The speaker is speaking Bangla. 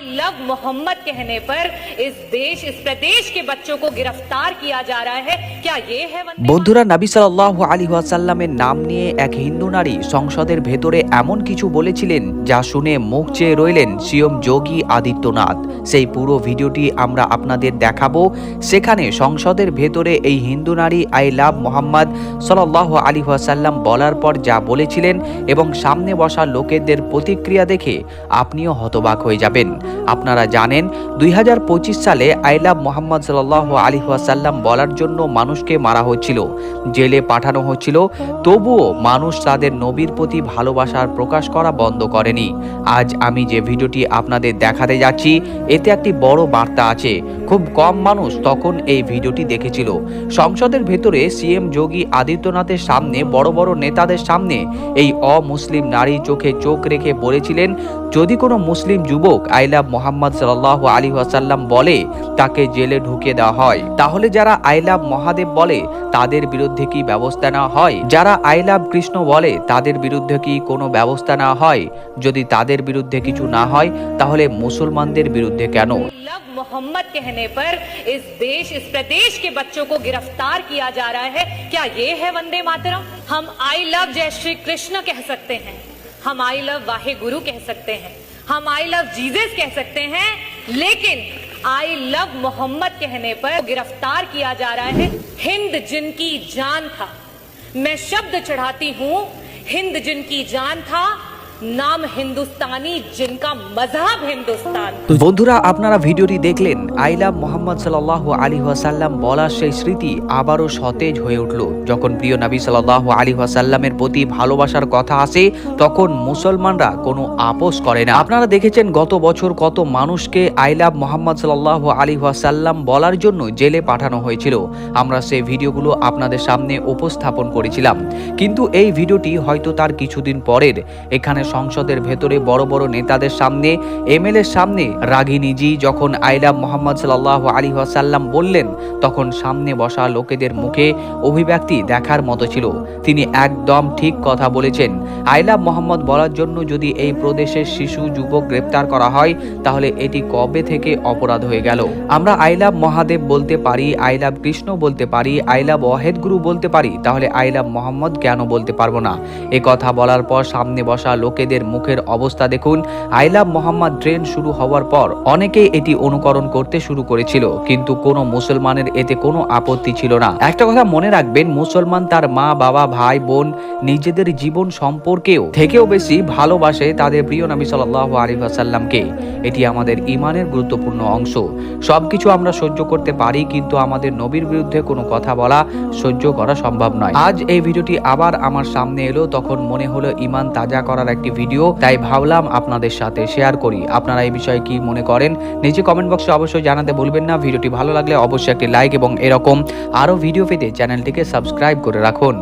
लव मोहम्मद कहने पर इस देश इस प्रदेश के बच्चों को गिरफ्तार किया जा रहा है। क्या ये है বন্ধুরা, নবী সাল্লাল্লাহু আলাইহি ওয়াসাল্লামের নাম নিয়ে এক হিন্দু নারী সংসদের ভেতরে এমন কিছু বলেছিলেন যা শুনে মুখ চেয়ে রইলেন সিএম যোগী আদিত্যনাথ। সেই পুরো ভিডিওটি আমরা আপনাদের দেখাবো। সেখানে সংসদের ভেতরে এই হিন্দু নারী আই লাভ মোহাম্মদ সাল্লাল্লাহু আলাইহি ওয়াসাল্লাম বলার পর যা বলেছিলেন এবং সামনে বসা লোকেদের প্রতিক্রিয়া দেখে আপনিও হতবাক হয়ে যাবেন। আপনারা জানেন 2025 সালে আই লাভ মোহাম্মদ সাল্লাল্লাহু আলাইহি ওয়াসাল্লাম বলার জন্য মানুষকে মারা হচ্ছিল, জেলে পাঠানো হচ্ছিল, তবুও মানুষ তাদের নবীর প্রতি ভালোবাসার প্রকাশ করা বন্ধ করেনি। আজ আমি যে ভিডিওটি আপনাদের দেখাতে যাচ্ছি এতে একটি বড় বার্তা আছে। খুব কম মানুষ তখন এই ভিডিওটি দেখেছিল। সংসদের ভেতরে সিএম যোগী আদিত্যনাথের সামনে বড় বড় নেতাদের সামনে এই অমুসলিম নারী চোখে চোখ রেখে বলেছিলেন, যদি কোনো মুসলিম যুবক আই লাভ মোহাম্মদ সাল্লাল্লাহু আলাইহি ওয়াসাল্লাম বলে তাকে জেলে ঢুকিয়ে দেওয়া হয়। তাহলে যারা আই লাভ মহাদেব বলে তাদের বিরুদ্ধে কি ব্যবস্থা নেওয়া হয়? যারা আই লাভ কৃষ্ণ বলে তাদের বিরুদ্ধে কি কোনো ব্যবস্থা নেওয়া হয়? যদি তাদের বিরুদ্ধে কিছু না হয় তাহলে মুসলমানদের বিরুদ্ধে কেন? लव मोहम्मद कहने पर इस देश इस प्रदेश के बच्चों को गिरफ्तार किया जा रहा है। क्या ये है वंदे मातरम? हम आई लव जय श्री कृष्ण कह सकते हैं, हम आई लव वाहे गुरु कह सकते हैं, हम आई लव जीसस कह सकते हैं, लेकिन आई लव मोहम्मद कहने पर गिरफ्तार किया जा रहा है। हिंद जिनकी जान था, मैं शब्द चढ़ाती हूँ, हिंद जिनकी जान था, नाम हिंदुस्तानी जिनका मजहब हिंदुस्तान। বন্ধুরা, আপনারা ভিডিওটি দেখলেন। আই লাভ মোহাম্মদ সাল্লাল্লাহু আলাইহি ওয়াসাল্লাম বলার সেই স্মৃতি আবারও সতেজ হয়ে উঠল। যখন প্রিয় নবী সাল্লাল্লাহু আলাইহি ওয়াসাল্লামের প্রতি ভালোবাসার কথা আসে তখন মুসলমানরা কোনো আপোষ করে না। আপনারা দেখেছেন গত বছর কত মানুষকে আই লাভ মোহাম্মদ সাল্লাল্লাহু আলাইহি ওয়াসাল্লাম বলার জন্য জেলে পাঠানো হয়েছিল। আমরা সেই ভিডিওগুলো আপনাদের সামনে উপস্থাপন করেছিলাম। কিন্তু এই ভিডিওটি হয়তো তার কিছুদিন পরের। এখানে সংসদের ভেতরে বড় বড় নেতাদের সামনে, এমএলএর সামনে রাগিনীজি যখন আই লাভ মোহাম্মদ সাল্লাল্লাহু আলাইহি ওয়াসাল্লাম বললেন তখন সামনে বসা লোকেদের মুখে অভিব্যক্তি দেখার মতো ছিল। তিনি একদম ঠিক কথা বলেছেন। আই লাভ মোহাম্মদ বলার জন্য যদি এই প্রদেশের শিশু যুবক গ্রেপ্তার করা হয় তাহলে এটি কবে থেকে অপরাধ হয়ে গেল? আমরা আই লাভ মহাদেব বলতে পারি, আই লাভ কৃষ্ণ বলতে পারি, আই লাভ ওয়াহেদ গুরু বলতে পারি, তাহলে আই লাভ মোহাম্মদ কেন বলতে পারবো না? এ কথা বলার পর সামনে বসা লোকেদের মুখের অবস্থা দেখুন। আই লাভ মোহাম্মদ ট্রেন্ড শুরু হওয়ার পর অনেকেই এটি অনুকরণ করতে শুরু করেছিল, কিন্তু কোনো মুসলমানের এতে কোনো আপত্তি ছিল না। একটা কথা মনে রাখবেন, মুসলমান তার মা বাবা ভাই বোন নিজেদের জীবন সম্পর্কেও থেকেও বেশি ভালোবাসে তাদের প্রিয় নবী সাল্লাল্লাহু আলাইহি ওয়াসাল্লামকে। এটি আমাদের ঈমানের গুরুত্বপূর্ণ অংশ। সবকিছু আমরা সহ্য করতে পারি, কিন্তু আমাদের নবীর বিরুদ্ধে কোনো কথা বলা সহ্য করা সম্ভব নয়। আজ এই ভিডিওটি আবার আমার সামনে এলো, তখন মনে হলো ঈমান তাজা করার একটি ভিডিও, তাই ভাবলাম আপনাদের সাথে শেয়ার করি। আপনারা এই বিষয়ে কি মনে করেন নিচে কমেন্ট বক্সে অবশ্যই জানাতে ভুলবেন না। ভিডিওটি ভালো লাগলে অবশ্যই একটি লাইক এবং এরকম আরো ভিডিও পেতে চ্যানেলটিকে সাবস্ক্রাইব করে রাখুন।